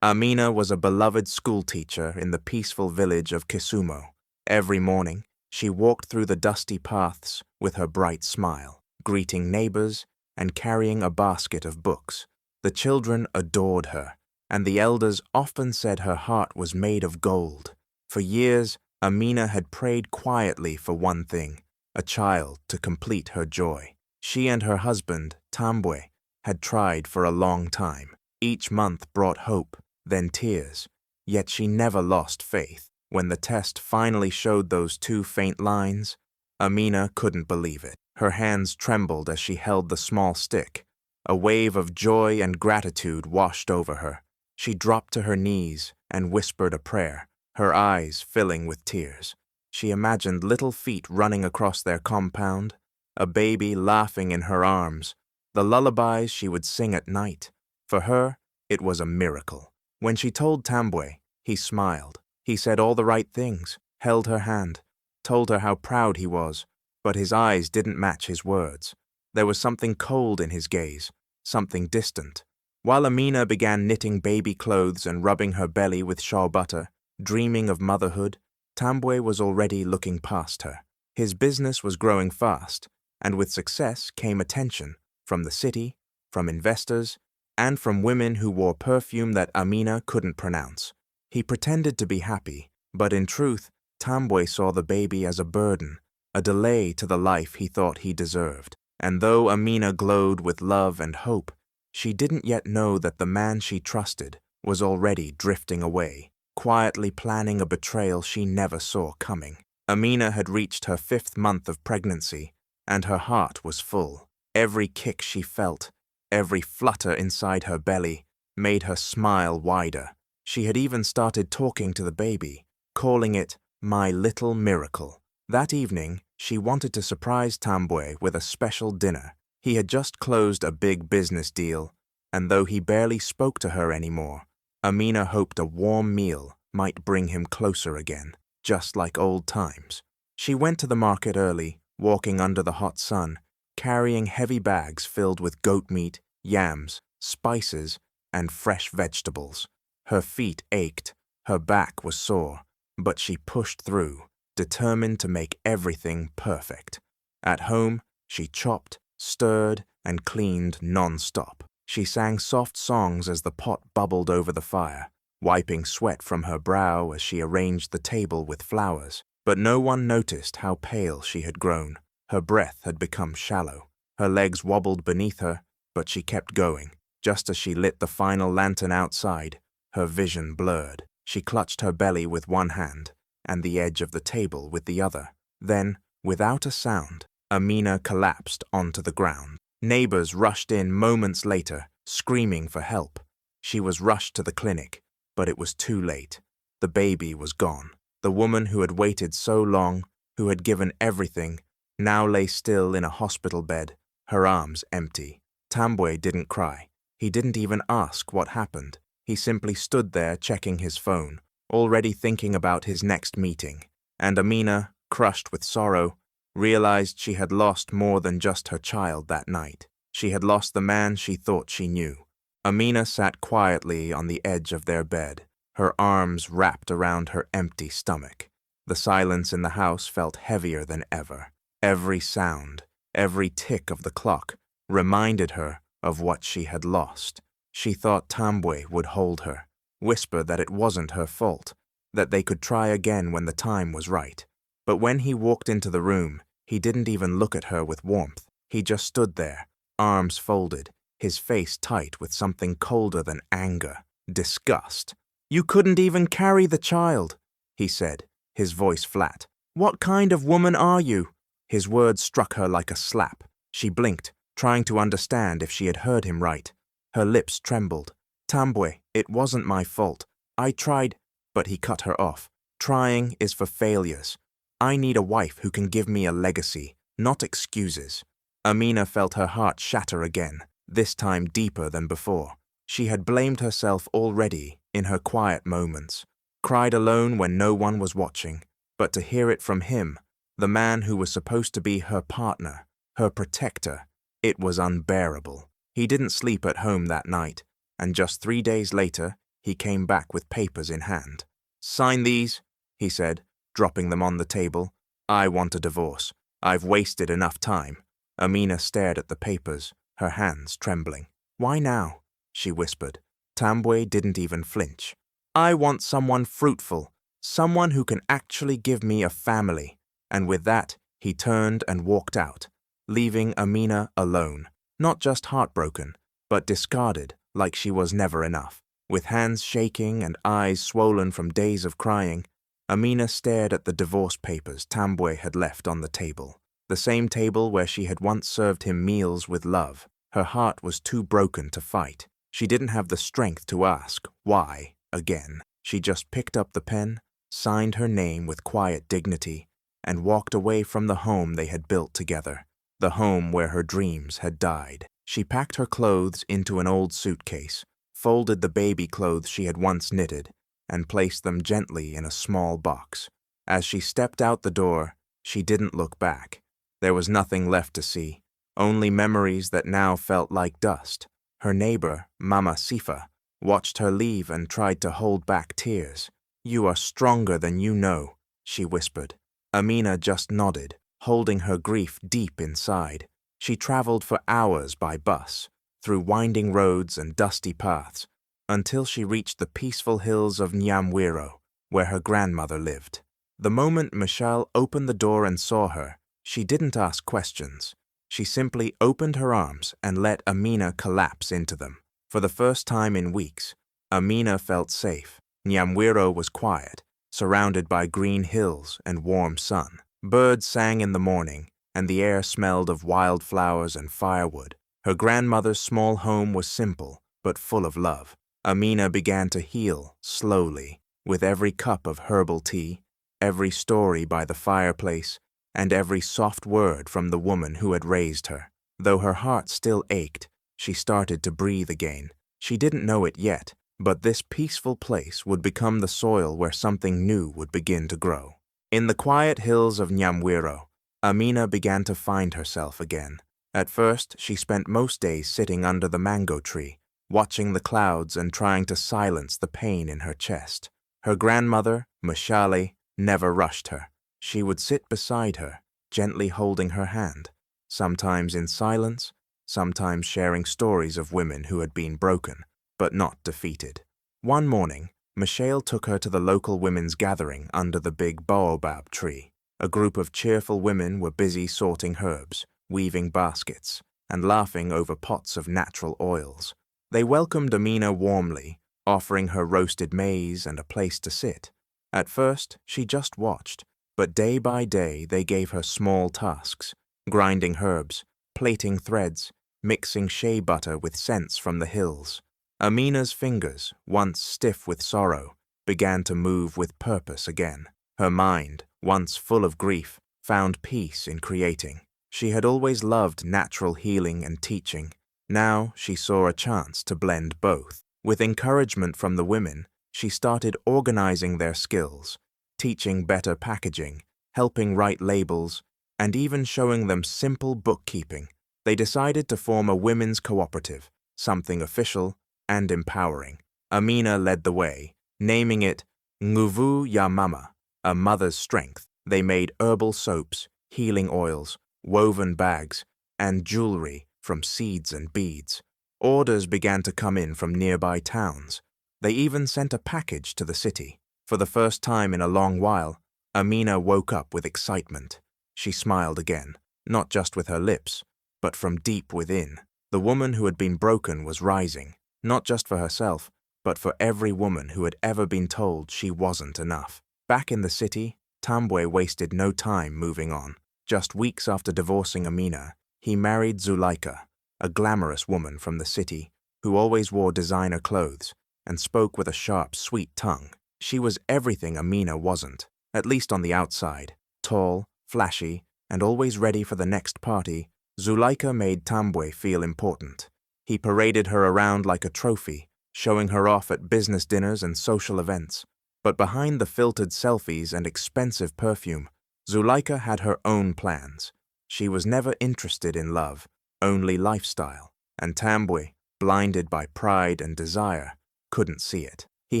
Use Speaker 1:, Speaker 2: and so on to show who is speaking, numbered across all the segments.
Speaker 1: Amina was a beloved schoolteacher in the peaceful village of Kisumo. Every morning, she walked through the dusty paths with her bright smile, greeting neighbors and carrying a basket of books. The children adored her, and the elders often said her heart was made of gold. For years, Amina had prayed quietly for one thing, a child to complete her joy. She and her husband, Tambwe, had tried for a long time. Each month brought hope, then tears, yet she never lost faith. When the test finally showed those two faint lines, Amina couldn't believe it. Her hands trembled as she held the small stick. A wave of joy and gratitude washed over her. She dropped to her knees and whispered a prayer, her eyes filling with tears. She imagined little feet running across their compound, a baby laughing in her arms, the lullabies she would sing at night. For her, it was a miracle. When she told Tambwe, he smiled. He said all the right things, held her hand, told her how proud he was, but his eyes didn't match his words. There was something cold in his gaze, something distant. While Amina began knitting baby clothes and rubbing her belly with shaw butter, dreaming of motherhood, Tambwe was already looking past her. His business was growing fast, and with success came attention from the city, from investors, and from women who wore perfume that Amina couldn't pronounce. He pretended to be happy, but in truth, Tambwe saw the baby as a burden, a delay to the life he thought he deserved. And though Amina glowed with love and hope, she didn't yet know that the man she trusted was already drifting away, quietly planning a betrayal she never saw coming. Amina had reached her 5th month of pregnancy, and her heart was full. Every kick she felt, every flutter inside her belly, made her smile wider. She had even started talking to the baby, calling it my little miracle. That evening, she wanted to surprise Tambwe with a special dinner. He had just closed a big business deal, and though he barely spoke to her anymore, Amina hoped a warm meal might bring him closer again, just like old times. She went to the market early, walking under the hot sun, carrying heavy bags filled with goat meat, yams, spices, and fresh vegetables. Her feet ached, her back was sore, but she pushed through, determined to make everything perfect. At home, she chopped, stirred, and cleaned non-stop. She sang soft songs as the pot bubbled over the fire, wiping sweat from her brow as she arranged the table with flowers. But no one noticed how pale she had grown. Her breath had become shallow. Her legs wobbled beneath her, but she kept going. Just as she lit the final lantern outside, her vision blurred. She clutched her belly with one hand and the edge of the table with the other. Then, without a sound, Amina collapsed onto the ground. Neighbors rushed in moments later, screaming for help. She was rushed to the clinic, but it was too late. The baby was gone. The woman who had waited so long, who had given everything, now lay still in a hospital bed, her arms empty. Tambwe didn't cry. He didn't even ask what happened. He simply stood there checking his phone, already thinking about his next meeting. And Amina, crushed with sorrow, realized she had lost more than just her child that night. She had lost the man she thought she knew. Amina sat quietly on the edge of their bed, her arms wrapped around her empty stomach. The silence in the house felt heavier than ever. Every sound, every tick of the clock reminded her of what she had lost. She thought Tambwe would hold her, whisper that it wasn't her fault, that they could try again when the time was right. But when he walked into the room, he didn't even look at her with warmth. He just stood there, arms folded, his face tight with something colder than anger, disgust. "You couldn't even carry the child," he said, his voice flat. "What kind of woman are you?" His words struck her like a slap. She blinked, trying to understand if she had heard him right. Her lips trembled. "Tambwe, it wasn't my fault. I tried," but he cut her off. "Trying is for failures. I need a wife who can give me a legacy, not excuses." Amina felt her heart shatter again, this time deeper than before. She had blamed herself already in her quiet moments, cried alone when no one was watching, but to hear it from him, the man who was supposed to be her partner, her protector, it was unbearable. He didn't sleep at home that night, and just 3 days later, he came back with papers in hand. "Sign these," he said, dropping them on the table. "I want a divorce. I've wasted enough time." Amina stared at the papers, her hands trembling. "Why now?" she whispered. Tambwe didn't even flinch. "I want someone fruitful, someone who can actually give me a family." And with that, he turned and walked out, leaving Amina alone, not just heartbroken, but discarded like she was never enough. With hands shaking and eyes swollen from days of crying, Amina stared at the divorce papers Tambwe had left on the table, the same table where she had once served him meals with love. Her heart was too broken to fight. She didn't have the strength to ask why again. She just picked up the pen, signed her name with quiet dignity, and walked away from the home they had built together, the home where her dreams had died. She packed her clothes into an old suitcase, folded the baby clothes she had once knitted, and placed them gently in a small box. As she stepped out the door, she didn't look back. There was nothing left to see, only memories that now felt like dust. Her neighbor, Mama Sifa, watched her leave and tried to hold back tears. "You are stronger than you know," she whispered. Amina just nodded, holding her grief deep inside. She traveled for hours by bus, through winding roads and dusty paths, until she reached the peaceful hills of Nyamwiro, where her grandmother lived. The moment Michelle opened the door and saw her, she didn't ask questions. She simply opened her arms and let Amina collapse into them. For the first time in weeks, Amina felt safe. Nyamwiro was quiet, surrounded by green hills and warm sun. Birds sang in the morning, and the air smelled of wildflowers and firewood. Her grandmother's small home was simple, but full of love. Amina began to heal, slowly, with every cup of herbal tea, every story by the fireplace, and every soft word from the woman who had raised her. Though her heart still ached, she started to breathe again. She didn't know it yet, but this peaceful place would become the soil where something new would begin to grow. In the quiet hills of Nyamwiro, Amina began to find herself again. At first, she spent most days sitting under the mango tree, watching the clouds and trying to silence the pain in her chest. Her grandmother, Mashale, never rushed her. She would sit beside her, gently holding her hand, sometimes in silence, sometimes sharing stories of women who had been broken, but not defeated. One morning, Michelle took her to the local women's gathering under the big baobab tree. A group of cheerful women were busy sorting herbs, weaving baskets, and laughing over pots of natural oils. They welcomed Amina warmly, offering her roasted maize and a place to sit. At first, she just watched, but day by day they gave her small tasks, grinding herbs, plaiting threads, mixing shea butter with scents from the hills. Amina's fingers, once stiff with sorrow, began to move with purpose again. Her mind, once full of grief, found peace in creating. She had always loved natural healing and teaching. Now she saw a chance to blend both. With encouragement from the women, she started organizing their skills, teaching better packaging, helping write labels, and even showing them simple bookkeeping. They decided to form a women's cooperative, something official and empowering. Amina led the way, naming it Nguvu ya Mama, a mother's strength. They made herbal soaps, healing oils, woven bags, and jewelry from seeds and beads. Orders began to come in from nearby towns. They even sent a package to the city. For the first time in a long while, Amina woke up with excitement. She smiled again, not just with her lips, but from deep within. The woman who had been broken was rising, not just for herself, but for every woman who had ever been told she wasn't enough. Back in the city, Tambwe wasted no time moving on. Just weeks after divorcing Amina, he married Zuleika, a glamorous woman from the city who always wore designer clothes and spoke with a sharp, sweet tongue. She was everything Amina wasn't, at least on the outside. Tall, flashy, and always ready for the next party, Zuleika made Tambwe feel important. He paraded her around like a trophy, showing her off at business dinners and social events. But behind the filtered selfies and expensive perfume, Zuleika had her own plans. She was never interested in love, only lifestyle, and Tambwe, blinded by pride and desire, couldn't see it. He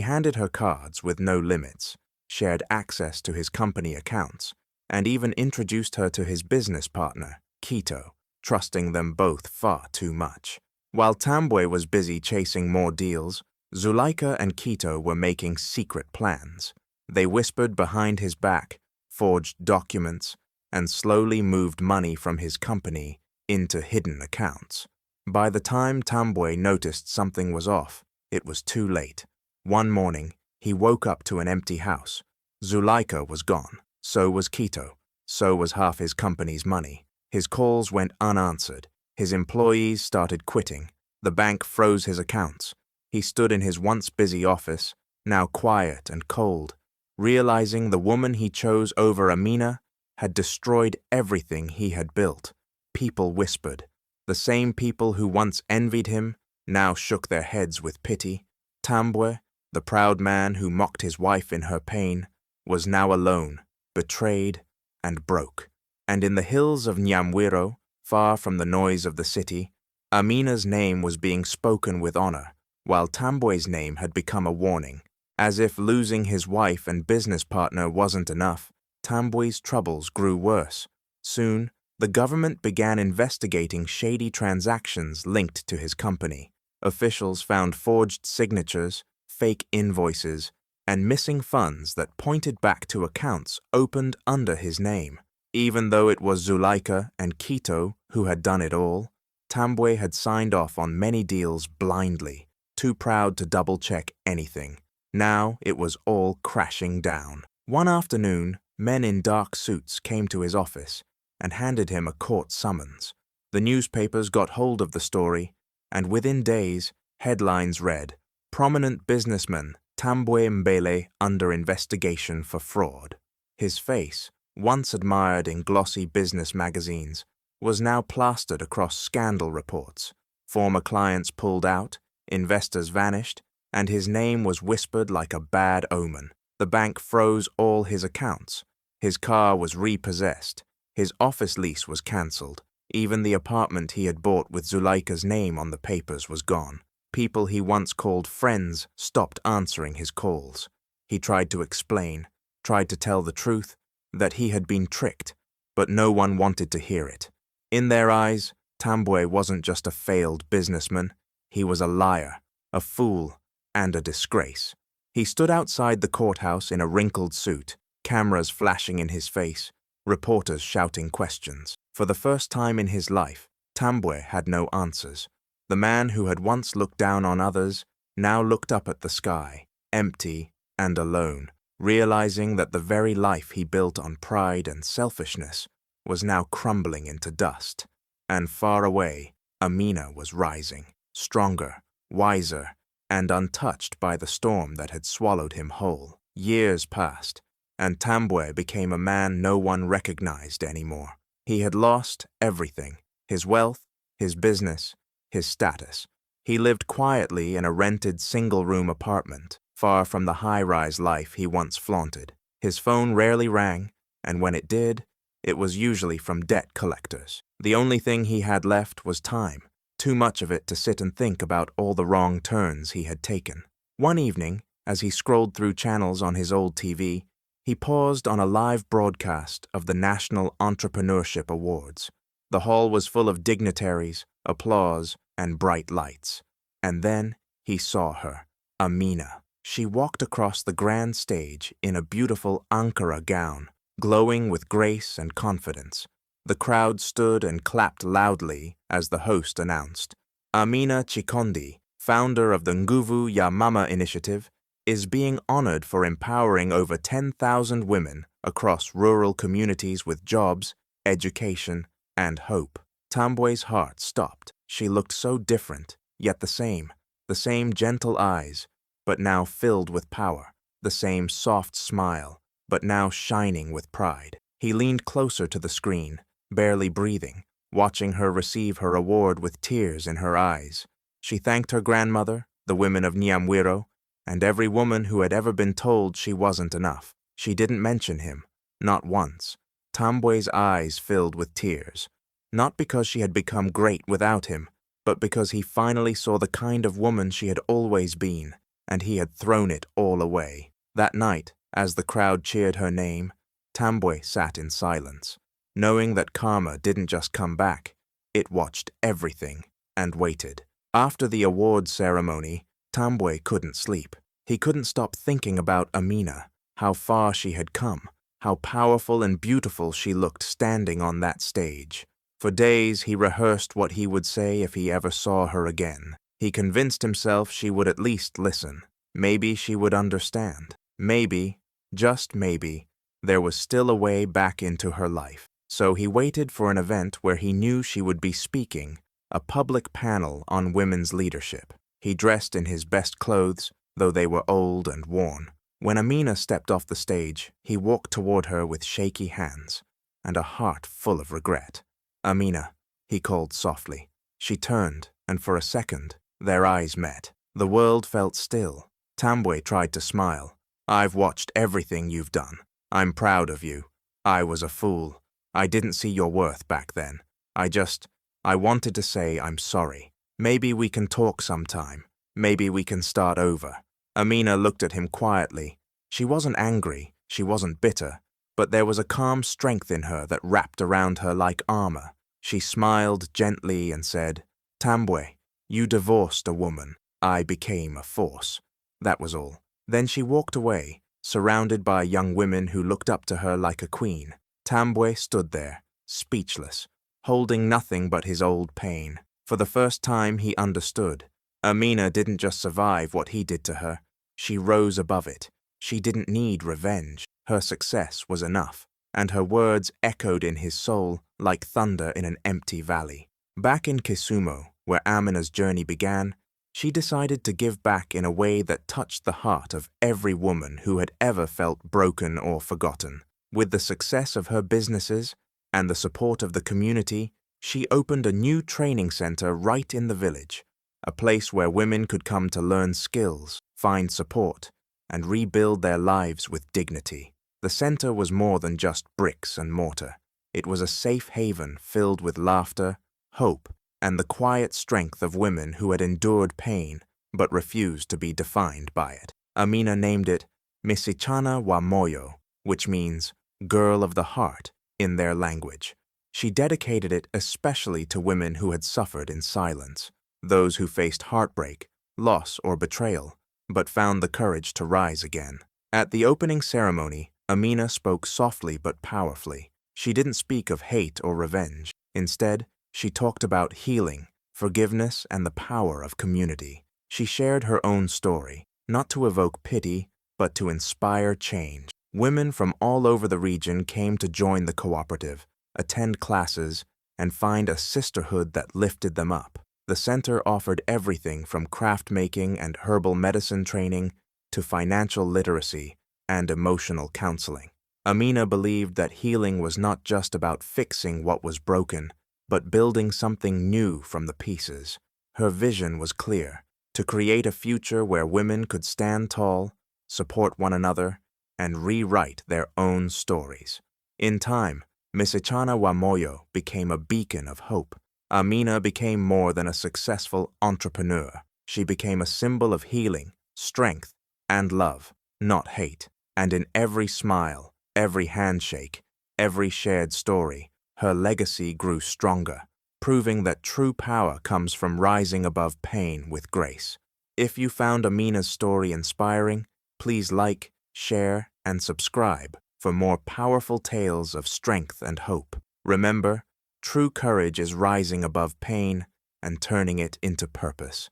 Speaker 1: handed her cards with no limits, shared access to his company accounts, and even introduced her to his business partner, Kito, trusting them both far too much. While Tambwe was busy chasing more deals, Zuleika and Kito were making secret plans. They whispered behind his back, forged documents, and slowly moved money from his company into hidden accounts. By the time Tambwe noticed something was off, it was too late. One morning, he woke up to an empty house. Zuleika was gone. So was Kito. So was half his company's money. His calls went unanswered. His employees started quitting. The bank froze his accounts. He stood in his once busy office, now quiet and cold, realizing the woman he chose over Amina had destroyed everything he had built. People whispered. The same people who once envied him now shook their heads with pity. Tambwe, the proud man who mocked his wife in her pain, was now alone, betrayed, and broke. And in the hills of Nyamwiro, far from the noise of the city, Amina's name was being spoken with honor, while Tambwe's name had become a warning. As if losing his wife and business partner wasn't enough, Tambwe's troubles grew worse. Soon, the government began investigating shady transactions linked to his company. Officials found forged signatures, fake invoices, and missing funds that pointed back to accounts opened under his name. Even though it was Zuleika and Kito who had done it all, Tambwe had signed off on many deals blindly, too proud to double-check anything. Now it was all crashing down. One afternoon, men in dark suits came to his office and handed him a court summons. The newspapers got hold of the story, and within days, headlines read, "Prominent businessman Tambwe Mbele under investigation for fraud." His face, once admired in glossy business magazines, was now plastered across scandal reports. Former clients pulled out, investors vanished, and his name was whispered like a bad omen. The bank froze all his accounts. His car was repossessed. His office lease was cancelled. Even the apartment he had bought with Zuleika's name on the papers was gone. People he once called friends stopped answering his calls. He tried to explain, tried to tell the truth, that he had been tricked, but no one wanted to hear it. In their eyes, Tambwe wasn't just a failed businessman. He was a liar, a fool, and a disgrace. He stood outside the courthouse in a wrinkled suit, cameras flashing in his face, reporters shouting questions. For the first time in his life, Tambwe had no answers. The man who had once looked down on others now looked up at the sky, empty and alone, realizing that the very life he built on pride and selfishness was now crumbling into dust. And far away, Amina was rising, stronger, wiser, and untouched by the storm that had swallowed him whole. Years passed, and Tambwe became a man no one recognized anymore. He had lost everything: his wealth, his business, his status. He lived quietly in a rented single-room apartment, far from the high-rise life he once flaunted. His phone rarely rang, and when it did, it was usually from debt collectors. The only thing he had left was time, too much of it to sit and think about all the wrong turns he had taken. One evening, as he scrolled through channels on his old TV, he paused on a live broadcast of the National Entrepreneurship Awards. The hall was full of dignitaries, applause, and bright lights. And then he saw her, Amina. She walked across the grand stage in a beautiful Ankara gown, glowing with grace and confidence. The crowd stood and clapped loudly as the host announced, "Amina Chikondi, founder of the Nguvu ya Mama initiative, is being honored for empowering over 10,000 women across rural communities with jobs, education, and hope." Tambwe's heart stopped. She looked so different, yet the same gentle eyes, but now filled with power, the same soft smile, but now shining with pride. He leaned closer to the screen, barely breathing, watching her receive her award with tears in her eyes. She thanked her grandmother, the women of Nyamwiro, and every woman who had ever been told she wasn't enough. She didn't mention him, not once. Tambwe's eyes filled with tears, not because she had become great without him, but because he finally saw the kind of woman she had always been, and he had thrown it all away. That night, as the crowd cheered her name, Tambwe sat in silence, knowing that karma didn't just come back, it watched everything and waited. After the awards ceremony, Tambwe couldn't sleep. He couldn't stop thinking about Amina, how far she had come, how powerful and beautiful she looked standing on that stage. For days he rehearsed what he would say if he ever saw her again. He convinced himself she would at least listen. Maybe she would understand. Maybe, just maybe, there was still a way back into her life. So he waited for an event where he knew she would be speaking, a public panel on women's leadership. He dressed in his best clothes, though they were old and worn. When Amina stepped off the stage, he walked toward her with shaky hands and a heart full of regret. "Amina," he called softly. She turned, and for a second, their eyes met. The world felt still. Tambwe tried to smile. "I've watched everything you've done. I'm proud of you. I was a fool. I didn't see your worth back then. I wanted to say I'm sorry. Maybe we can talk sometime. Maybe we can start over." Amina looked at him quietly. She wasn't angry, she wasn't bitter, but there was a calm strength in her that wrapped around her like armor. She smiled gently and said, "Tambwe, you divorced a woman. I became a force." That was all. Then she walked away, surrounded by young women who looked up to her like a queen. Tambwe stood there, speechless, holding nothing but his old pain. For the first time he understood. Amina didn't just survive what he did to her. She rose above it. She didn't need revenge. Her success was enough, and her words echoed in his soul like thunder in an empty valley. Back in Kisumo, where Amina's journey began, she decided to give back in a way that touched the heart of every woman who had ever felt broken or forgotten. With the success of her businesses and the support of the community, she opened a new training center right in the village, a place where women could come to learn skills, find support, and rebuild their lives with dignity. The center was more than just bricks and mortar. It was a safe haven filled with laughter, hope, and the quiet strength of women who had endured pain but refused to be defined by it. Amina named it Misichana wa Moyo, which means girl of the heart in their language. She dedicated it especially to women who had suffered in silence, those who faced heartbreak, loss, or betrayal, but found the courage to rise again. At the opening ceremony, Amina spoke softly but powerfully. She didn't speak of hate or revenge. Instead, she talked about healing, forgiveness, and the power of community. She shared her own story, not to evoke pity, but to inspire change. Women from all over the region came to join the cooperative, attend classes, and find a sisterhood that lifted them up. The center offered everything from craft making and herbal medicine training to financial literacy and emotional counseling. Amina believed that healing was not just about fixing what was broken, but building something new from the pieces. Her vision was clear: to create a future where women could stand tall, support one another, and rewrite their own stories. In time, Misichana wa Moyo became a beacon of hope. Amina became more than a successful entrepreneur. She became a symbol of healing, strength, and love, not hate. And in every smile, every handshake, every shared story, her legacy grew stronger, proving that true power comes from rising above pain with grace. If you found Amina's story inspiring, please like, share, and subscribe for more powerful tales of strength and hope. Remember, true courage is rising above pain and turning it into purpose.